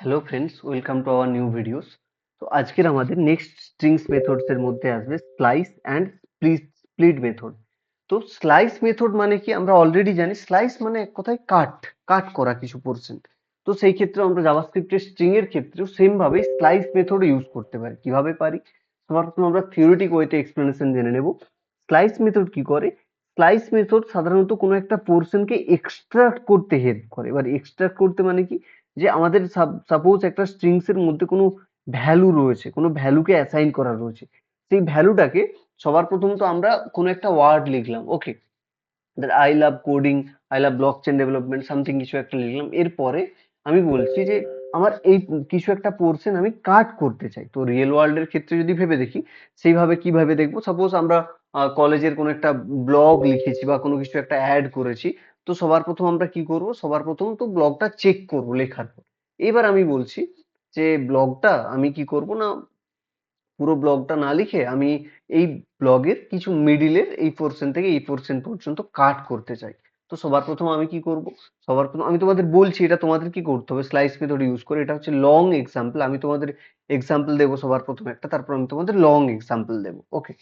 Hello friends, welcome to our new videos. তো আজকের আমাদের নেক্সট স্ট্রিংস মেথডস এর মধ্যে আসবে স্লাইস অ্যান্ড স্প্লিট মেথড। তো স্লাইস মেথড মানে কি আমরা অলরেডি জানি। স্লাইস মানে এক কথায় কাট কাট করা কিছু পোর্শন। তো সেই ক্ষেত্রে আমরা জাভাস্ক্রিপ্টের স্ট্রিং এর ক্ষেত্রেও সেম ভাবে স্লাইস মেথড ইউজ করতে পারি। কিভাবে পারি? সবার প্রথমে আমরা থিওরিটিক ওয়েতে এক্সপ্লেনেশন জেনে নেব। স্লাইস মেথড কি করে? স্লাইস মেথড সাধারণত কোনো একটা পোর্শনকে এক্সট্রাক্ট করতে হেল্প করে। এবার এক্সট্রাক্ট করতে মানে কি, যে আমাদের সাপোজ একটা স্ট্রিংস এর মধ্যে কোনো ভ্যালু রয়েছে, কোনো ভ্যালুকে অ্যাসাইন করা রয়েছে। সেই ভ্যালুটাকে সবার প্রথম তো আমরা কোনো একটা ওয়ার্ড লিখলাম, okay, I love coding, I love blockchain development, something কিছু একটা লিখলাম। এরপরে আমি বলছি যে আমার এই কিছু একটা পোর্শন আমি কাট করতে চাই। তো রিয়েল ওয়ার্ল্ডের ক্ষেত্রে যদি ভেবে দেখি, সেইভাবে কিভাবে দেখবো, সাপোজ আমরা কলেজের কোনো একটা ব্লগ লিখেছি বা কোনো কিছু একটা অ্যাড করেছি। তো সবার প্রথম আমরা কি করব? সবার প্রথম তো ব্লগটা চেক করব লেখার পর। এবার আমি বলছি যে ব্লগটা আমি কি করব না, পুরো ব্লগটা না লিখে আমি এই ব্লগের কিছু মিডিলের এই পোর্শন থেকে এই পোর্শন পর্যন্ত কাট করতে চাই। তো সবার প্রথম আমি কি করব? সবার প্রথম আমি তোমাদের বলছি এটা তোমাদের কি করতে হবে স্লাইস মেথড ইউজ করে। এটা হচ্ছে লং এক্সাম্পল। আমি তোমাদের এক্সাম্পল দেবো সবার প্রথম একটা, তারপর আমি তোমাদের লং এক্সাম্পল দেবো, ওকে।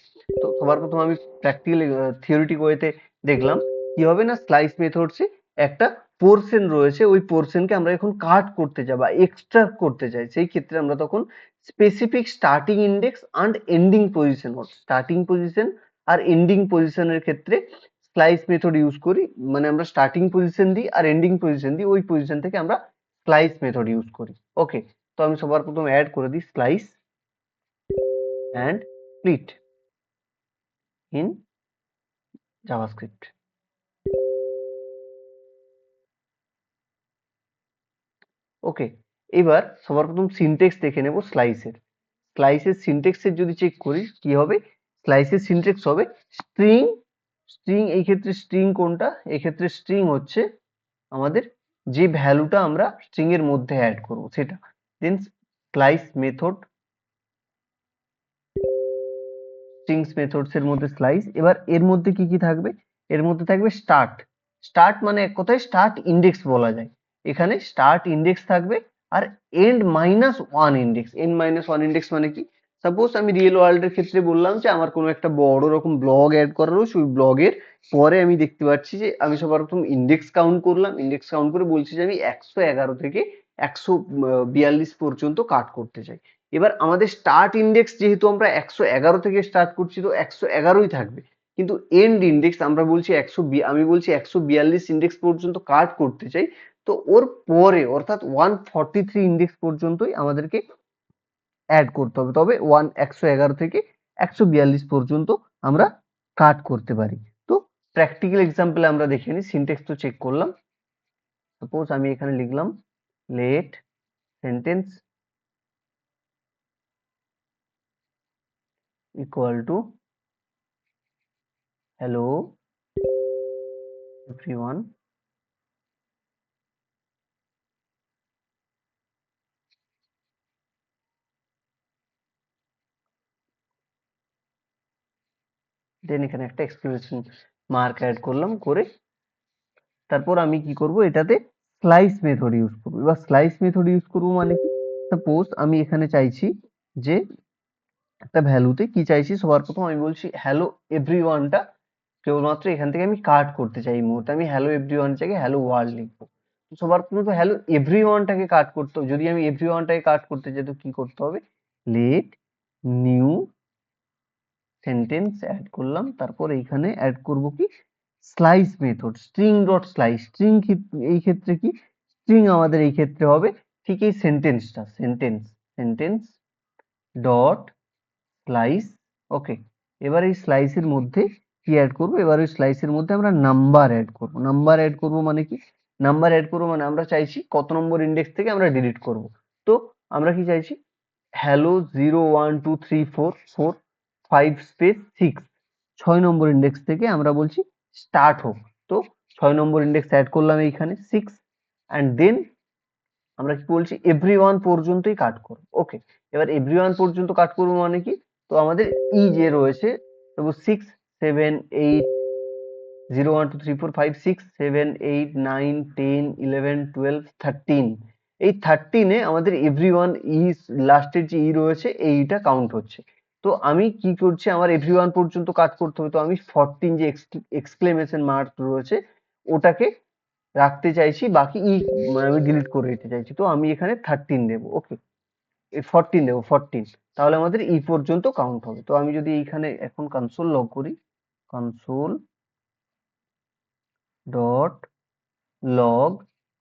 তো সবার প্রথম আমি প্র্যাকটিক্যাল থিওরিটিক ওয়েতে দেখলাম কি হবে না, স্লাইস মেথডসে একটা পোর্শন রয়েছে, ওই পোর্শনকে আমরা এখন কাট করতে চাই বা এক্সট্রাক্ট করতে চাই। সেই ক্ষেত্রে আমরা তখন specific starting index and ending position, starting position আর এন্ডিং পজিশনের ক্ষেত্রে স্লাইস মেথড ইউজ করি। মানে আমরা স্টার্টিং পজিশন দিই আর এন্ডিং পজিশন দিই, ওই পজিশন থেকে আমরা স্লাইস মেথড ইউজ করি, ওকে। তো আমি সবার প্রথম অ্যাড করে দিই slice and split in JavaScript, okay. এবার সবার প্রথম সিনটেক্স দেখে নেব স্লাইসের। স্লাইসের সিনটেক্সের যদি চেক করি কি হবে, স্লাইসের সিনটেক্স হবে স্ট্রিং। স্ট্রিং এই ক্ষেত্রে স্ট্রিং কোনটা? এক্ষেত্রে স্ট্রিং হচ্ছে আমাদের যে ভ্যালুটা আমরা স্ট্রিং এর মধ্যে অ্যাড করব সেটা। দেন স্লাইস মেথড, স্ট্রিংস মেথডস এর মধ্যে স্লাইস। এবার এর মধ্যে কি কি থাকবে? এর মধ্যে থাকবে স্টার্ট। স্টার্ট মানে এক কথায় স্টার্ট ইন্ডেক্স বলা যায়। এখানে স্টার্ট ইন্ডেক্স থাকবে আর end minus one index. End minus one index মানে কি? সাপোজ আমি রিয়েল ওয়ার্ল্ড এর ক্ষেত্রে বললাম যে আমার কোনো একটা বড় রকম ব্লগ অ্যাড করা রয়েছে, ওই ব্লগের পরে আমি দেখতে পাচ্ছি যে আমি সবার প্রথম ইন্ডেক্স কাউন্ট করলাম। ইন্ডেক্স কাউন্ট করে বলছি যে আমি 111 থেকে 142 পর্যন্ত কাট করতে চাই। এবার আমাদের স্টার্ট ইন্ডেক্স যেহেতু আমরা 111 থেকে স্টার্ট করছি, তো 111ই থাকবে। কিন্তু এন্ড ইন্ডেক্স আমরা বলছি আমি বলছি 142 ইন্ডেক্স পর্যন্ত কাট করতে চাই। তো ওর পরে অর্থাৎ 143 ইন্ডেক্স পর্যন্তই আমাদেরকে অ্যাড করতে হবে, তবে 111 থেকে 142 পর্যন্ত আমরা কাট করতে পারি। তো প্র্যাকটিক্যাল এক্সাম্পলে আমরা দেখে নিই। সিনটেক্স তো চেক করলাম। সাপোজ আমি এখানে লিখলাম let sentence equal to hello everyone, then এখানে একটা এক্সক্লেমেশন মার্ক অ্যাড করলাম, করে তারপর আমি কি করব, এটাতে স্লাইস মেথড ইউজ করব। এবার স্লাইস মেথড ইউজ করব মানে কি, সাপোজ আমি এখানে চাইছি যে একটা ভ্যালুতে কি চাইছি, সবার প্রথম আমি বলছি হ্যালো এভরিওয়ানটা কেবলমাত্র এখান থেকে আমি কাট করতে চাই। এই মুহূর্তে আমি হ্যালো এভরিওয়ান জায়গায় হ্যালো ওয়ার্ল্ড লিখবো। তো সবার প্রথমে তো হ্যালো এভরিওয়ানটাকে কাট করতে হবে। যদি আমি এভরিওয়ানটাকে কাট করতে চাই তো কি করতে হবে, লেট নিউ সেন্টেন্স অ্যাড করলাম, তারপর এইখানে অ্যাড করব কি, slice method, string dot slice. String এই ক্ষেত্রে কি, স্ট্রিং আমাদের এই ক্ষেত্রে হবে ঠিক এই সেন্টেন্সটা, সেন্টেন্স ডট স্লাইস, ওকে। এবার এই স্লাইসের মধ্যে কি অ্যাড করব, এবার ওই স্লাইসের মধ্যে আমরা নাম্বার অ্যাড করব। নাম্বার অ্যাড করব মানে কি, নাম্বার অ্যাড করব মানে আমরা চাইছি কত নম্বর ইন্ডেক্স থেকে আমরা ডিলিট করব। তো আমরা কি চাইছি, হ্যালো 0 1 2 3 4 4 5 স্পেস 6, 6 নম্বর ইন্ডেক্স থেকে আমরা বলছি স্টার্ট হোক। তো 6 নম্বর ইন্ডেক্স অ্যাড করলাম এইখানে 6, অ্যান্ড দেন আমরা কি বলছি এভরিওয়ান পর্যন্তই কাট করব, ওকে। এবার এভরিওয়ান পর্যন্ত কাট করবো মানে কি, তো আমাদের ই যে রয়েছে, তবু 6 7 8 0 1 2 3 4 5 6 7 8 9 10 11 12 13, এই 13-এ আমাদের এভরিওয়ান লাস্টের যে রয়েছে এইটা কাউন্ট হচ্ছে। তো আমি কি করছি, আমার এভরিওয়ান পর্যন্ত কাট করতে হবে, তো আমি 14 যে এক্সক্লেমেশন মার্ক রয়েছে ওটাকে রাখতে চাইছি, বাকি আমি ডিলিট করে দিতে চাইছি, তো আমি এখানে 13 দেবো। ওকে, 14 দেবো, 14, তাহলে আমাদের পর্যন্ত কাউন্ট হবে। তো আমি যদি এইখানে এখন কনসোল লগ করি, কনসোল ডট লগ,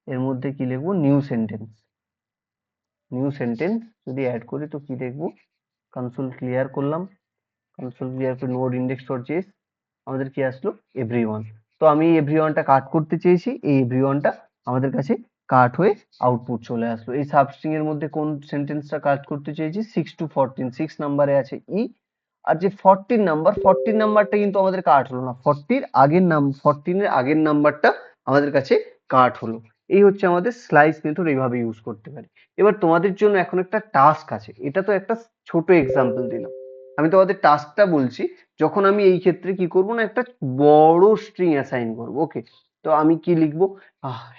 এর মধ্যে কি লিখবো, নিউ সেন্টেন্স। নিউ সেন্টেন্স যদি অ্যাড করি তো কি দেখবো, কনসোল ক্লিয়ার করলাম, কনসোল ক্লিয়ার করে নোড ইন্ডেক্স ডট জেএস, আমাদের কি আসলো, এভরিওয়ান। তো আমি এভরিওয়ানটা কাট করতে চেয়েছি, এই এভরিওয়ানটা আমাদের কাছে কাট হয়ে আউটপুট চলে আসলো। এই সাবস্ট্রিং এর মধ্যে কোন সেন্টেন্সটা কাট করতে চেয়েছি, 6 to 14, 6 নাম্বারে আছে আর যে 14 নাম্বারটা কিন্তু আমাদের কাট হলো না, 14 এর আগের নাম্বারটা আমাদের কাছে কাট হলো। এই হচ্ছে আমাদের স্লাইস মেথড, এইভাবে ইউজ করতে পারি। এবার তোমাদের জন্য এখন একটা টাস্ক আছে, এটা তো একটা ছোট এক্সাম্পল দিলাম, আমি তোমাদের টাস্কটা বলছি। যখন আমি এই ক্ষেত্রে কি করব না, একটা বড় স্ট্রিং অ্যাসাইন করব। ওকে, তো আমি কি লিখবো,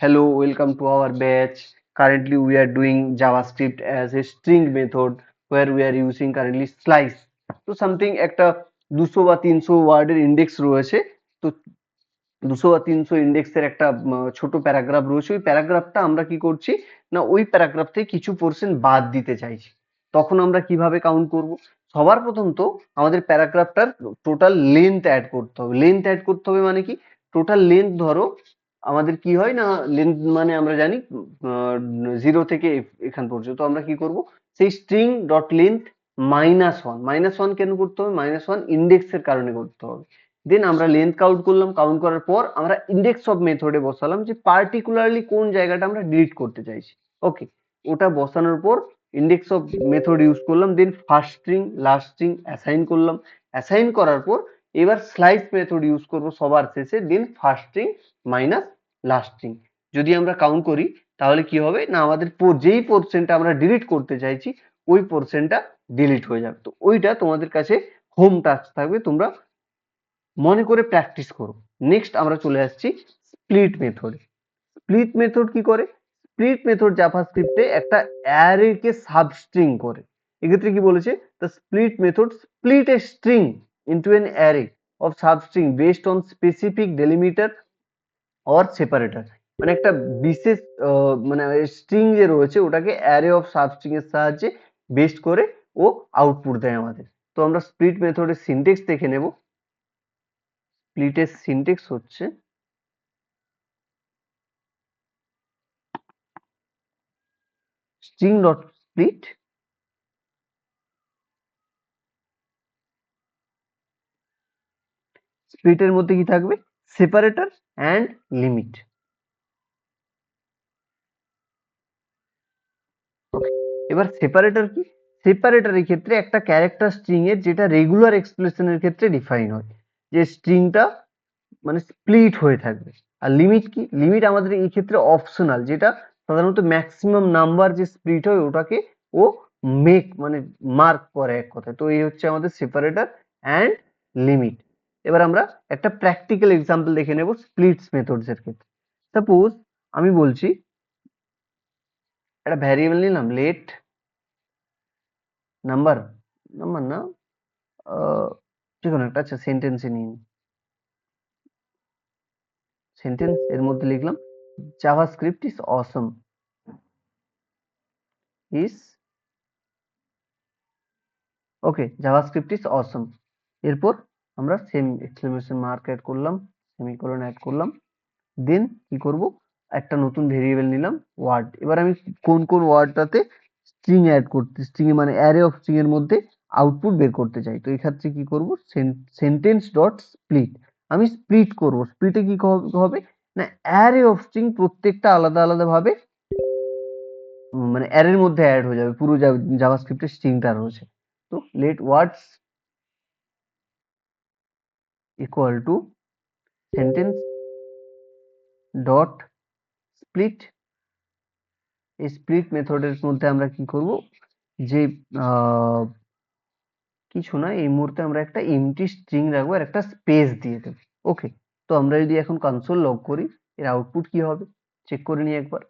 hello welcome to our batch, currently we are doing JavaScript as a string method where we are using currently slice। তো সামথিং একটা 200 বা 300 ওয়ার্ডের ইন্ডেক্স রয়েছে, তো 200 বা 300 ইন্ডেক্সের একটা ছোট প্যারাগ্রাফ রয়েছে, ওই প্যারাগ্রাফটা আমরা কি করছি না, ওই প্যারাগ্রাফ থেকে কিছু পোর্শন বাদ দিতে চাইছি। তখন আমরা কিভাবে কাউন্ট করব, সবার প্রথম তো আমাদের প্যারাগ্রাফটার টোটাল লেন্থ অ্যাড করতে হবে। লেন্থ অ্যাড করতে হবে মানে কি, টোটাল লেন্থ ধরো আমাদের কি হয় না, লেন্থ মানে আমরা জানি 0 থেকে এখান পর্যন্ত, আমরা কি করব, সেই স্ট্রিং ডট লেন্থ -1, -1 কেন করতে হবে, -1 ইন্ডেক্সের কারণে করতে হবে। দেন আমরা লেন্থ কাউন্ট করলাম, কাউন্ট করার পর আমরা ইন্ডেক্স অফ মেথডে বসালাম যে পার্টিকুলারলি কোন জায়গাটা আমরা ডিলিট করতে চাইছি। ওকে, ওটা বসানোর পর ইন্ডেক্স অফ মেথড ইউজ করলাম, then first string last string assign করলাম, অ্যাসাইন করার পর এবার স্লাইস মেথড ইউজ করব সবার শেষে, then first string minus last string. যদি আমরা কাউন্ট করি তাহলে কি হবে না, আমাদের যেই পোর্শনটা আমরা ডিলিট করতে চাইছি ওই পোর্শনটা ডিলিট হয়ে যাবে। তো ওইটা তোমাদের কাছে হোম টাস্ক থাকবে, তোমরা মনে করে প্র্যাকটিস করো। নেক্সট আমরা চলে আসছি স্প্লিট মেথডে। স্প্লিট মেথড কি করে, স্প্লিট মেথড জাভাস্ক্রিপ্টে একটা অ্যারে কে সাবস্ট্রিং করে। এক্ষেত্রে কি বলেছে, the split method split a string into an array of substring based on specific delimiter or separator. মানে একটা বিশেষ মানে স্ট্রিং যে রয়েছে ওটাকে অ্যারে অফ সাবস্ট্রিং এর সাহায্যে বেস্ট করে ও আউটপুট দেয় আমাদের। তো আমরা স্প্লিট মেথডের সিনট্যাক্স দেখে নেব। স্প্লিটের সিনট্যাক্স হচ্ছে string dot split, split এর মধ্যে কি থাকবে, সেপারেটর অ্যান্ড লিমিট। ওকে, এবার সেপারেটর কি, সেপারেটরের ক্ষেত্রে একটা ক্যারেক্টার স্ট্রিং এর যেটা রেগুলার এক্সপ্রেশনের ক্ষেত্রে ডিফাইন হয়, যে স্ট্রিংটা মানে স্প্লিট হয়ে থাকবে। আর লিমিট কি, লিমিট আমাদের এই ক্ষেত্রে অপশনাল, যেটা সাধারণত ম্যাক্সিমাম নাম্বার যে স্প্লিট হয় ওটাকে ও মানে মার্ক করে এক কথায়। তো এই হচ্ছে আমাদের সেপারেটর অ্যান্ড লিমিট। এবার আমরা একটা প্র্যাকটিক্যাল এক্সাম্পল দেখে নেব স্প্লিটস মেথডস এর ক্ষেত্রে। সাপোজ আমি বলছি একটা ভ্যারিয়েবল নিলাম লেট নাম্বার, নাম্বার না, যে কোনো একটা, আচ্ছা সেন্টেন্সে নিন, সেন্টেন্স এর মধ্যে লিখলাম JavaScript is Assam, is okay, JavaScript is অসম। এরপর আমরা সেম এক্সক্লেমেশন মার্ক অ্যাড করলাম, সেমিকোলন অ্যাড করলাম, দেন কি করব, একটা নতুন ভেরিয়েবল নিলাম ওয়ার্ড। এবার আমি কোন কোন ওয়ার্ডটাতে স্ট্রিং অ্যাড করতে, স্ট্রিং মানে অ্যারে অফ স্ট্রিং এর মধ্যে আউটপুট বের করতে চাই। তো এই ক্ষেত্রে কি করব, সেন্টেন্স ডট স্প্লিট, আমি স্প্লিট করব। স্প্লিটে কি হবে না, অ্যারে অফ স্ট্রিং প্রত্যেকটা আলাদা আলাদা ভাবে মানে অ্যারের মধ্যে অ্যাড হয়ে যাবে, পুরো জাভাস্ক্রিপ্টের স্ট্রিংটা রয়েছে। তো let words equal to sentence dot split. এই স্প্লিট মেথডের মধ্যে আমরা কি করব, যে কিছু না, এই মুহূর্তে আমরা একটা এমটি স্ট্রিং রাখবো আর একটা স্পেস দিয়ে দেবো। ওকে, তো আমরা যদি এখন কনসোল লগ করি এর আউটপুট কি হবে চেক করে নিই একবার।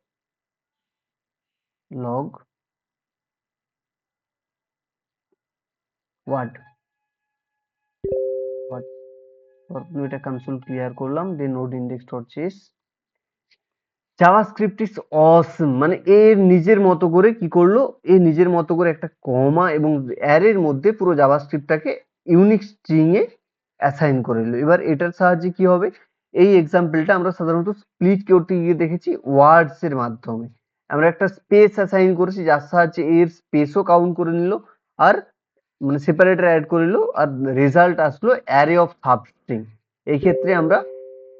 log what what প্রথমে এটা কনসোল ক্লিয়ার করলাম, দেন নোড ইন্ডেক্স ডট চেস। জাভাস্ক্রিপ্ট ইজ অসম, মানে এর নিজের মতো করে কি করলো, এর নিজের মতো করে একটা কমা এবং অ্যারের মধ্যে পুরো জাভাস্ক্রিপ্টটাকে ইউনিক স্ট্রিং এ অ্যাসাইন করে নিল। এবার এটার সাহায্যে কি হবে, এই এক্সাম্পলটা আমরা সাধারণত স্প্লিট করতে গিয়ে দেখেছি ওয়ার্ডস এর মাধ্যমে। আমরা একটা স্পেস অ্যাসাইন করেছি যার সাহায্যে এর স্পেসও কাউন্ট করে নিল, আর মানে সেপারেটর অ্যাড করে নিল, আর রেজাল্ট আসলো অ্যারে অফ সাবস্ট্রিং। এই ক্ষেত্রে আমরা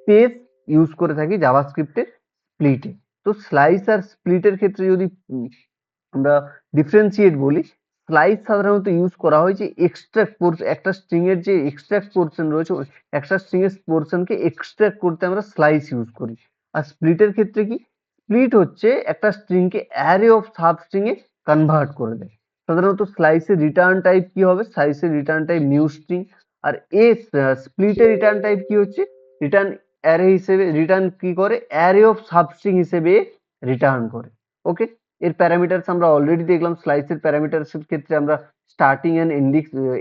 স্পেস ইউজ করে থাকি জাভাস্ক্রিপ্টের স্প্লিটে। তো স্লাইস আর স্প্লিটের ক্ষেত্রে যদি আমরা ডিফারেন্সিয়েট বলি, স্লাইস সাধারণত ইউজ করা হয় যে এক্সট্রাক্ট পোর্শন, একটা স্ট্রিং এর যে এক্সট্রাক্ট পোর্শন রয়েছে একটা স্ট্রিং এর পোর্শনকে এক্সট্রাক্ট করতে আমরা স্লাইস ইউজ করি। আর স্প্লিটের ক্ষেত্রে কি, স্প্লিট হচ্ছে একটা string K array of sub string A convert করে দেয়। সাধারণত স্লাইসের রিটার্ন টাইপ কি হবে, স্লাইসের রিটার্ন টাইপ নিউ স্ট্রিং, আর স্প্লিটের রিটার্ন টাইপ কি হচ্ছে, রিটার্ন অ্যারে হিসেবে রিটার্ন কি করে, অ্যারে অফ সাবস্ট্রিং হিসেবে রিটার্ন করে। ওকে, এর প্যারামিটারস আমরা অলরেডি দেখলাম। স্লাইসের প্যারামিটারস এর ক্ষেত্রে আমরা স্টার্টিং এন্ড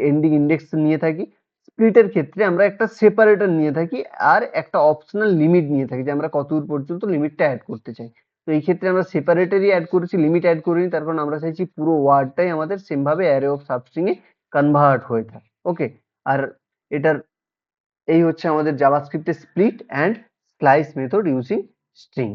এন্ডিং ইন্ডেক্স নিয়ে থাকি। স্প্লিটের ক্ষেত্রে আমরা একটা সেপারেটর নিয়ে থাকি আর একটা অপশনাল লিমিট নিয়ে থাকি যে আমরা কতদূর পর্যন্ত লিমিটটা অ্যাড করতে চাই। তো এই ক্ষেত্রে আমরা সেপারেটরই অ্যাড করেছি, লিমিট অ্যাড করিনি, তার কারণ আমরা চাইছি পুরো ওয়ার্ডটাই আমাদের সেম ভাবে অ্যারে অফ সাবস্ট্রিং এ কনভার্ট হয়ে থাকে। ওকে, আর এটার এই হচ্ছে আমাদের জাভাস্ক্রিপ্টের split and slice method using string.